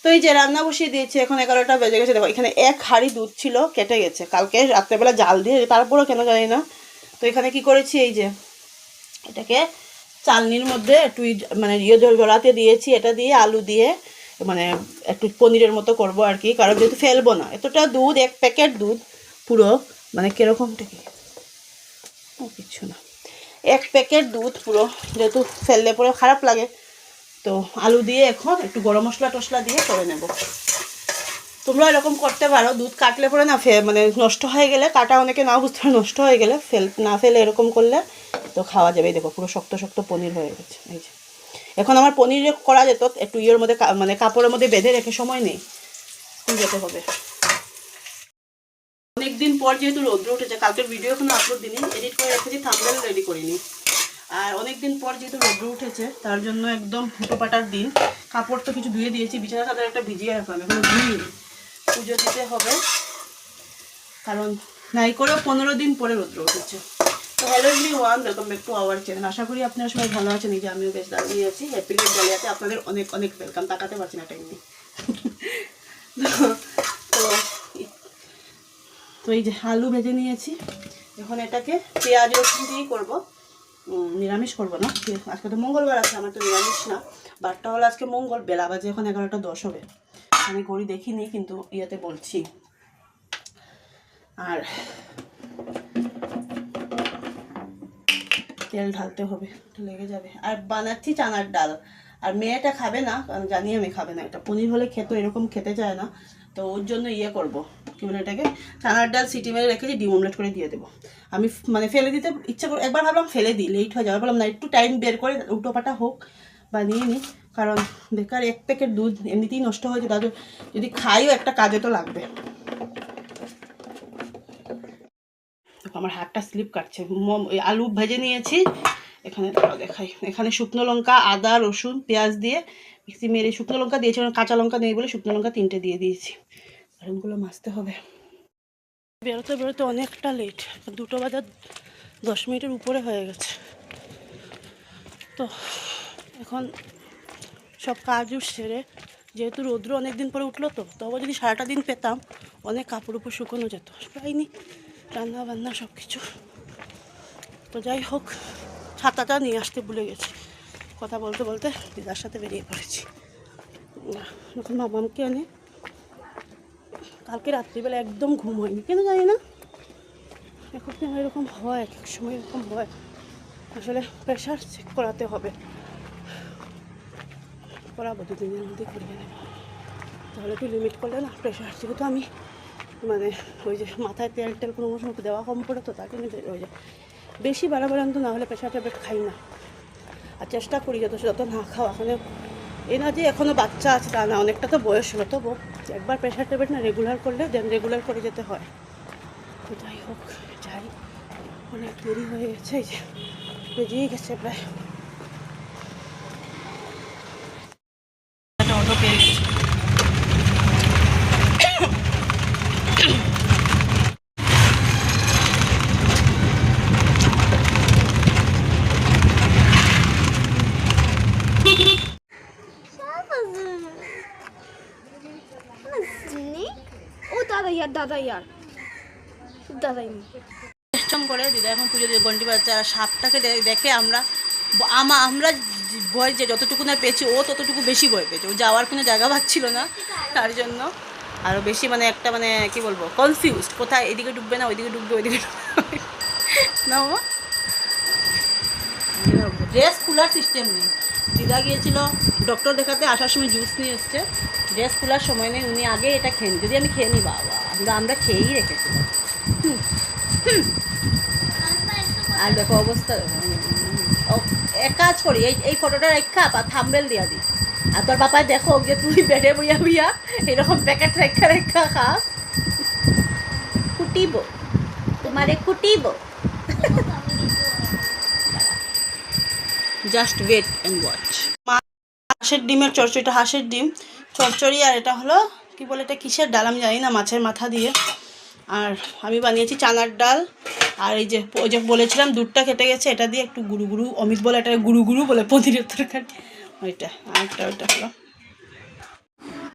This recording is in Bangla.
তো এই যে রান্না বসিয়ে দিয়েছি, এখন 11টা বেজে গেছে। দেখো এখানে 1 হাঁড়ি দুধ ছিল, কেটে গেছে, কালকে রাত্রেবেলা জাল দিয়ে, তারপরেও কেন জানি না। তো এখানে কি করেছি, এই যে এটাকে চালনির মধ্যে একটু মানে জড়াতে দিয়েছি, এটা দিয়ে আলু দিয়ে মানে একটু পনিরের মতো করব আর কি, কারণ যেহেতু ফেলবো না। এতটা দুধ, 1 প্যাকেট দুধ পুরো, মানে কীরকমটা কি কিছু না, 1 প্যাকেট দুধ পুরো, যেহেতু ফেললে পরে খারাপ লাগে। তো আলু দিয়ে এখন একটু গরম মশলা টশলা দিয়ে করে নেব। তোমরা এরকম করতে পারো, দুধ কাটলে পরে না মানে নষ্ট হয়ে গেলে, কাটা অনেকে না বুঝতে পারে, নষ্ট হয়ে গেলে না ফেলে এরকম করলে তো খাওয়া যাবে। দেখো পুরো শক্ত শক্ত পনির হয়ে গেছে। এই যে এখন আমার পনির করা যেত, একটু ইয়ের মধ্যে মানে কাপড়ের মধ্যে বেঁধে রেখে, সময় নেই, যেতে হবে। অনেকদিন পর যেহেতু রৌদ্র উঠেছে, কালকের ভিডিও এখনো আপলোড দিইনি, এডিট করে রেখেছি, থাম্বনেল রেডি করিনি। আর অনেকদিন পর যেহেতু রৌদ্র উঠেছে, তার জন্য একদম হুটোপাটার দিন। কাপড় তো কিছু ধুয়ে দিয়েছি, বিছানা চাদর একটা ভিজিয়ে রাখলাম, এখনো ধুইনি। পুজো দিতে হবে, কারণ নাই করেও 15 দিন পরে রৌদ্র উঠেছে। তো hello everyone, welcome back to our channel. আশা করি আপনারা সবাই ভালো আছেন। এই যে আমিও বেশ দাঁড়িয়ে আছি। হ্যাপি নিউ জালিয়াতে আপনাদের অনেক অনেক ওয়েলকাম। তাকাতে পারছি না টাইম নেই। তো এই যে আলু ভেজে নিয়েছি, এখন এটাকে পেঁয়াজ রসুন দিয়েই করবো, নিরামিষ করবো না। আজকে তো মঙ্গলবার আছে, আমার তো নিরামিষ না। বারটা হলো আজকে মঙ্গল, বেলা বাজে এখন 11টা 10 হবে। আমি ঘড়ি দেখিনি, কিন্তু ইয়েতে বলছি। আর তেল ঢালতে হবে, লেগে যাবে। আর বানাচ্ছি চানার ডাল, আর মেয়েটা খাবে না, কারণ জানি আমি খাবে না। এটা পনির হলে খেত, এরকম খেতে চায় না। তো ওর জন্য ইয়ে করবো, কি বলে এটাকে, চানার ডাল সিটি মেরে রেখেছি, ডিম অমলেট করে দিয়ে দেবো। আমি মানে ফেলে দিতে ইচ্ছা করে, একবার ভাবলাম ফেলে দিই, লেট হয়ে যাবে, বললাম না, একটু টাইম বের করে উল্টোপাটা হোক বানিয়ে নিই। কারণ বেকার 1 প্যাকেট দুধ এমনিতেই নষ্ট হয়েছে, তাদের যদি খাইও একটা কাজে তো লাগবে। আমার হাতটা স্লিপ কাটছে। আলু ভেজে নিয়েছি, এখানে দেখাই, এখানে শুকনো লঙ্কা, আদা, রসুন, পেঁয়াজ দিয়ে মিক্সি মেরে, শুকনো লঙ্কা দিয়েছি, কাঁচা লঙ্কা নেই বলে শুকনো লঙ্কা 3টে দিয়ে দিয়েছি। আর এগুলো মাছতে হবে। বেরোতে বেরোতে অনেকটা লেট, 2টো বাজার 10 মিনিটের উপরে হয়ে গেছে। তো এখন সব কাজও সেরে, যেহেতু রৌদ্র অনেকদিন পরে উঠলো, তো তবে যদি সারাটা দিন পেতাম, অনেক কাপড় উপর শুকোনো যেত। পাইনি, রান্না বান্না সব কিছু। তো যাই হোক, ছাতাটা নিয়ে আসতে ভুলে গেছি, কথা বলতে বলতে দিদার সাথে বেরিয়ে পড়েছি। এখন মামামকে এনে, কালকে রাত্রিবেলা একদম ঘুম হয়নি, কেন জানি না, এখন এরকম হয়, এক সময় এরকম হয়। আসলে প্রেশার চেক করাতে হবে, করাবো 2 দিনের মধ্যে করিয়ে নেব। তাহলে একটু লিমিট করলে না প্রেশার, যেহেতু আমি মানে ওই যে মাথায় তেল টেল কোনো সময় দেওয়া কম পড়ে, তো তার জন্য ওই যে বেশি বাড়াবাড়ান্ত না হলে প্রেশার ট্যাবলেট খাই না। আর চেষ্টা করি যত না খাওয়া। এখানে এ না যে এখনও বাচ্চা আছে তা না, অনেকটা তো বয়স হলো, তবু একবার প্রেশার ট্যাবলেট না রেগুলার করলে দেন রেগুলার করে যেতে হয়। তো যাই হোক, যাই, অনেক দেরি হয়ে গেছে, এই যে বেরিয়ে গেছে প্রায়। অটো পেয়ে গেছে। করে দিদা এখন পুজো দিয়ে ঘন্টি বাজছে। আর সাপটাকে দেখে আমরা ভয় যে যতটুকু না পেয়েছি, ও ততটুকু বেশি ভয় পেয়েছে। ও যাওয়ার কোনো জায়গা পাচ্ছিল না, তার জন্য আরও বেশি মানে একটা মানে কি বলবো, কনফিউজড, কোথায় এদিকে ডুববে না ওইদিকে ডুববে, ওইদিকে ডুববে না। ও ড্রেস খোলার সিস্টেম নেই। দিদা গিয়েছিল ডক্টর দেখাতে, আসার সময় জুস নিয়ে এসছে, ড্রেস খোলার সময় নেই, উনি আগে এটা খেয়ে যদি আমি খেয়ে নিই, বাবা আমরা খেয়েই রেখেছিলাম। আর দেখো অবস্থা, এক কাজ করি, এই ফটোটা রেখা বা থাম্বনেল দিয়া দিই, আর তোর বাপায় দেখো যে তুই বেডে বইয়া বইয়া এরকম প্যাকেট রেখা রেখা খাস, কুটিব তোমারে কুটিব। Just wait and watch. হাঁসের ডিমের চচ্চড়িটা, হাঁসের ডিম চচ্চড়ি, আর এটা হলো কি বলে, এটা কিসের ডাল আমি জানি না, মাছের মাথা দিয়ে। আর আমি বানিয়েছি চানার ডাল। আর এই যে ওই যে বলেছিলাম দুধটা কেটে গেছে, এটা দিয়ে একটু গুরু গুরু, অমিত বলে এটা গুরু গুরু বলে, পনিরের তরকারি ওইটা। আর একটা ওইটা হলো